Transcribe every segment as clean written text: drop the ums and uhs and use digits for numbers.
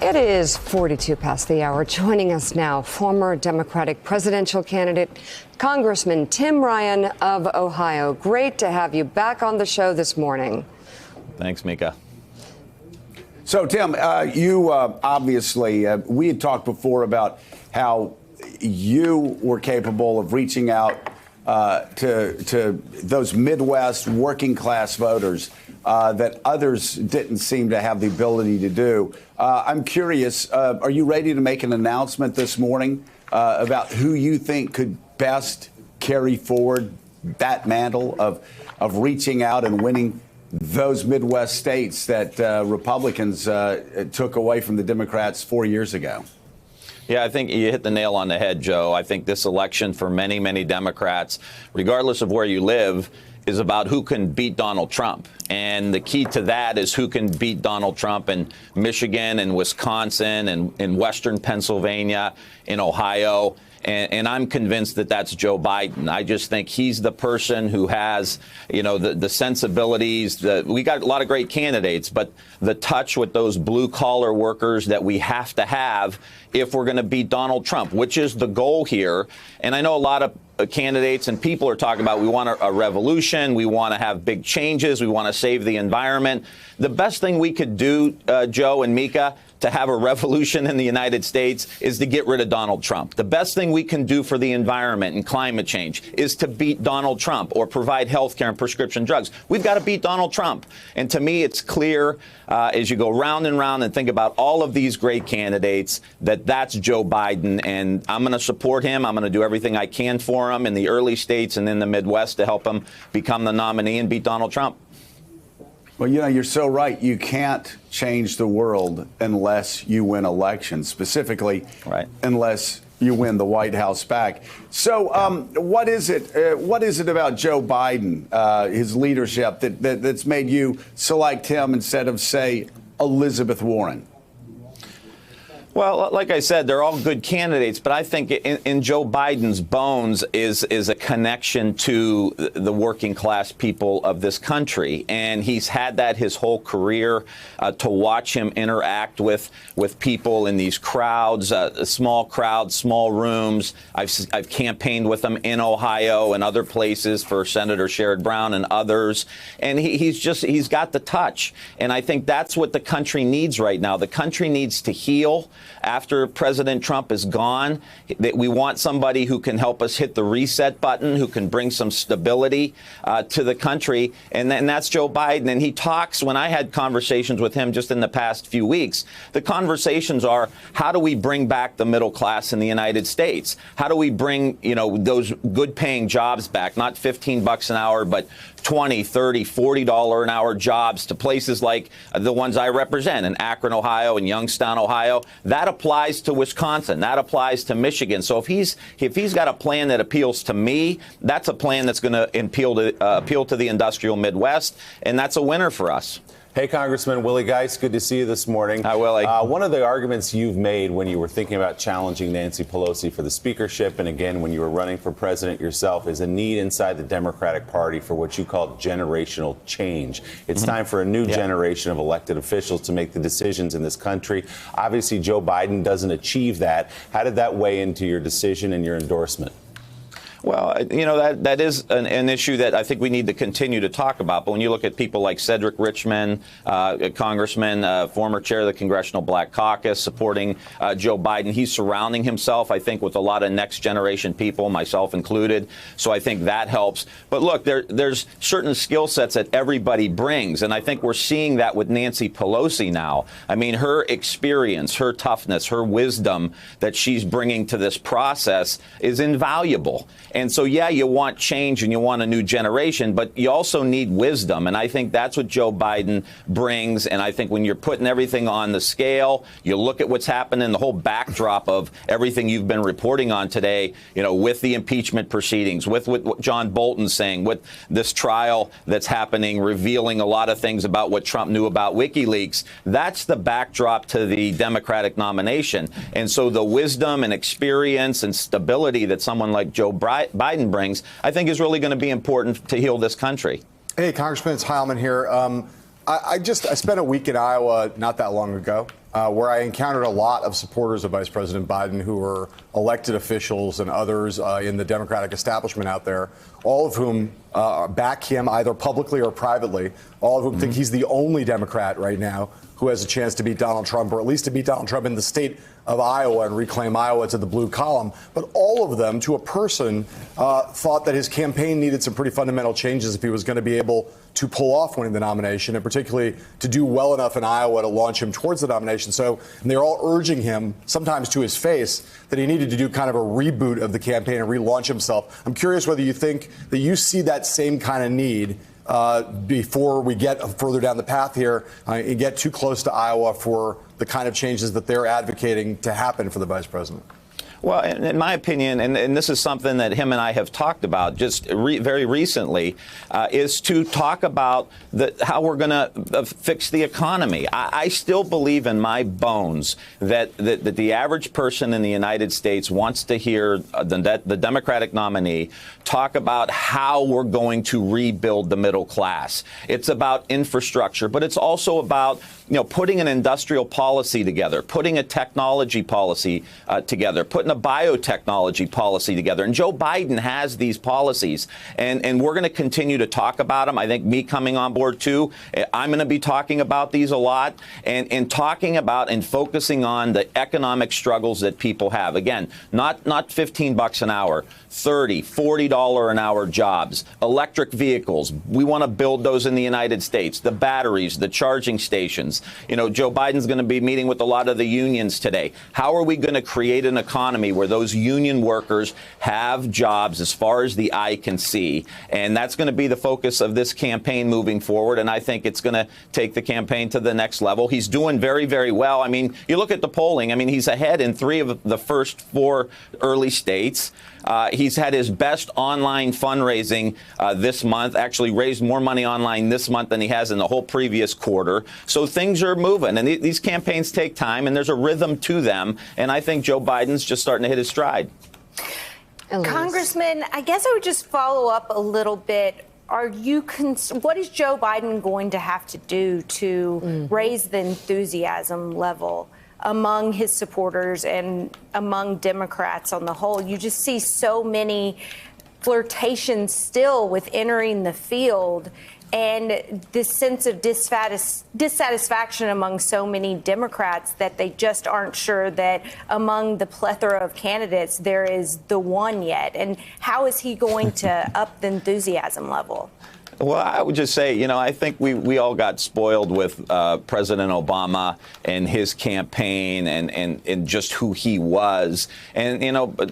It is 42 past the hour. Joining us now, former Democratic presidential candidate, Congressman Tim Ryan of Ohio. Great to have you back on the show this morning. Thanks, Mika. So, Tim, you obviously, we had talked before about how you were capable of reaching out to those Midwest working class voters that others didn't seem to have the ability to do. I'm curious, are you ready to make an announcement this morning about who you think could best carry forward that mantle of reaching out and winning those Midwest states that Republicans took away from the Democrats 4 years ago? Yeah, I think you hit the nail on the head, Joe. I think this election for many, many Democrats, regardless of where you live, is about who can beat Donald Trump. And the key to that is who can beat Donald Trump in Michigan and Wisconsin and in Western Pennsylvania, in Ohio. And I'm convinced that that's Joe Biden. I just think he's the person who has, you know, the sensibilities. We got a lot of great candidates, but the touch with those blue collar workers that we have to have if we're going to beat Donald Trump, which is the goal here. And I know a lot of candidates and people are talking about we want a revolution. We want to have big changes. We want to save the environment. The best thing we could do, Joe and Mika, to have a revolution in the United States is to get rid of Donald Trump. The best thing we can do for the environment and climate change is to beat Donald Trump or provide health care and prescription drugs. We've got to beat Donald Trump. And to me, it's clear as you go round and round and think about all of these great candidates that that's Joe Biden. And I'm going to support him. I'm going to do everything I can for him in the early states and in the Midwest to help him become the nominee and beat Donald Trump. Well, you know, you're so right. You can't change the world unless you win elections, specifically unless you win the White House back. So what is it about Joe Biden, his leadership, that's made you select him instead of, say, Elizabeth Warren? Well, like I said, they're all good candidates, but I think in Joe Biden's bones is a connection to the working class people of this country. And he's had that his whole career. To watch him interact with people in these crowds, small crowds, small rooms. I've campaigned with him in Ohio and other places for Senator Sherrod Brown and others. And he's got the touch. And I think that's what the country needs right now. The country needs to heal. After President Trump is gone, we want somebody who can help us hit the reset button, who can bring some stability to the country. And that's Joe Biden. And he talks, when I had conversations with him just in the past few weeks, the conversations are, how do we bring back the middle class in the United States? How do we bring, you know, those good paying jobs back, not $15 an hour, but $20, $30, $40 an hour jobs to places like the ones I represent in Akron, Ohio, and Youngstown, Ohio. That applies to Wisconsin. That applies to Michigan. So if he's got a plan that appeals to me, that's a plan that's going to appeal to the industrial Midwest, and that's a winner for us. Hey, Congressman Willie Geist, good to see you this morning. Hi, Willie. One of the arguments you've made when you were thinking about challenging Nancy Pelosi for the speakership, and again, when you were running for president yourself, is a need inside the Democratic Party for what you call generational change. It's time for a new generation of elected officials to make the decisions in this country. Obviously, Joe Biden doesn't achieve that. How did that weigh into your decision and your endorsement? Well, you know, that is an issue that I think we need to continue to talk about. But when you look at people like Cedric Richmond, congressman, former chair of the Congressional Black Caucus, supporting Joe Biden, he's surrounding himself, I think, with a lot of next generation people, myself included. So I think that helps. But look, there's certain skill sets that everybody brings. And I think we're seeing that with Nancy Pelosi now. I mean, her experience, her toughness, her wisdom that she's bringing to this process is invaluable. And so, yeah, you want change and you want a new generation, but you also need wisdom. And I think that's what Joe Biden brings. And I think when you're putting everything on the scale, you look at what's happening, the whole backdrop of everything you've been reporting on today, you know, with the impeachment proceedings, with what John Bolton's saying, with this trial that's happening, revealing a lot of things about what Trump knew about WikiLeaks. That's the backdrop to the Democratic nomination. And so the wisdom and experience and stability that someone like Joe Biden brings, I think, is really going to be important to heal this country. Hey, Congressman, it's Heilman here. I spent a week in Iowa not that long ago. where I encountered a lot of supporters of Vice President Biden who were elected officials and others in the Democratic establishment out there, all of whom back him either publicly or privately, all of whom think he's the only Democrat right now who has a chance to beat Donald Trump, or at least to beat Donald Trump in the state of Iowa and reclaim Iowa to the blue column. But all of them, to a person, thought that his campaign needed some pretty fundamental changes if he was going to be able to pull off winning the nomination, and particularly to do well enough in Iowa to launch him towards the nomination. So they're all urging him, sometimes to his face, that he needed to do kind of a reboot of the campaign and relaunch himself. I'm curious whether you think that you see that same kind of need before we get further down the path here and get too close to Iowa for the kind of changes that they're advocating to happen for the vice president. Well, in my opinion, and this is something that him and I have talked about just very recently, is to talk about how we're going to fix the economy. I still believe in my bones that the average person in the United States wants to hear the Democratic nominee talk about how we're going to rebuild the middle class. It's about infrastructure, but it's also about putting an industrial policy together, putting a technology policy together, putting a biotechnology policy together. And Joe Biden has these policies, and we're going to continue to talk about them. I think me coming on board, too, I'm going to be talking about these a lot and talking about and focusing on the economic struggles that people have. Again, not $15 an hour, $30, $40 an hour jobs, electric vehicles. We want to build those in the United States, the batteries, the charging stations. Joe Biden's going to be meeting with a lot of the unions today. How are we going to create an economy where those union workers have jobs as far as the eye can see? And that's going to be the focus of this campaign moving forward. And I think it's going to take the campaign to the next level. He's doing very, very well. I mean, you look at the polling. I mean, he's ahead in 3 of the first 4 early states. He's had his best online fundraising this month, actually raised more money online this month than he has in the whole previous quarter. So things are moving, and these campaigns take time, and there's a rhythm to them. And I think Joe Biden's just starting to hit his stride. Elise. Congressman, I guess I would just follow up a little bit. What is Joe Biden going to have to do to raise the enthusiasm level among his supporters and among Democrats on the whole? You just see so many flirtations still with entering the field, and this sense of dissatisfaction among so many Democrats that they just aren't sure that among the plethora of candidates there is the one yet. And how is he going to up the enthusiasm level? Well, I would just say, I think we all got spoiled with President Obama and his campaign and just who he was. And,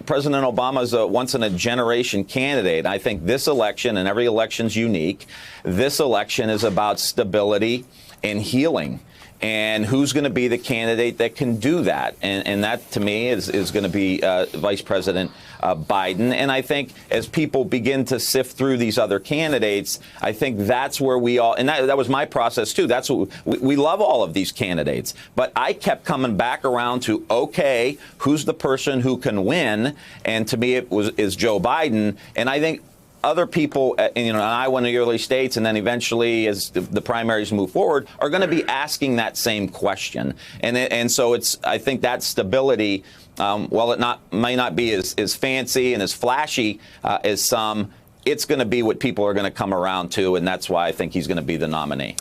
President Obama is a once-in-a-generation candidate. I think this election, and every election's unique, this election is about stability and healing. And who's going to be the candidate that can do that? And that, to me, is going to be Vice President Biden. And I think as people begin to sift through these other candidates, I think that's where we all, and that was my process, too. That's what we love all of these candidates. But I kept coming back around to, OK, who's the person who can win? And to me, is Joe Biden. And I think other people, in Iowa and the early states, and then eventually as the primaries move forward, are going to be asking that same question. And so I think that stability, while it may not be as fancy and as flashy as some, it's going to be what people are going to come around to, and that's why I think he's going to be the nominee.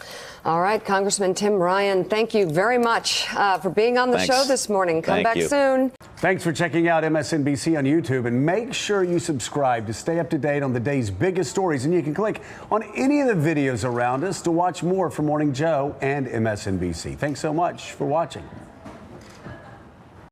All right, Congressman Tim Ryan, thank you very much for being on the show this morning. Come back soon. Thanks for checking out MSNBC on YouTube, and make sure you subscribe to stay up to date on the day's biggest stories. And you can click on any of the videos around us to watch more from Morning Joe and MSNBC. Thanks so much for watching.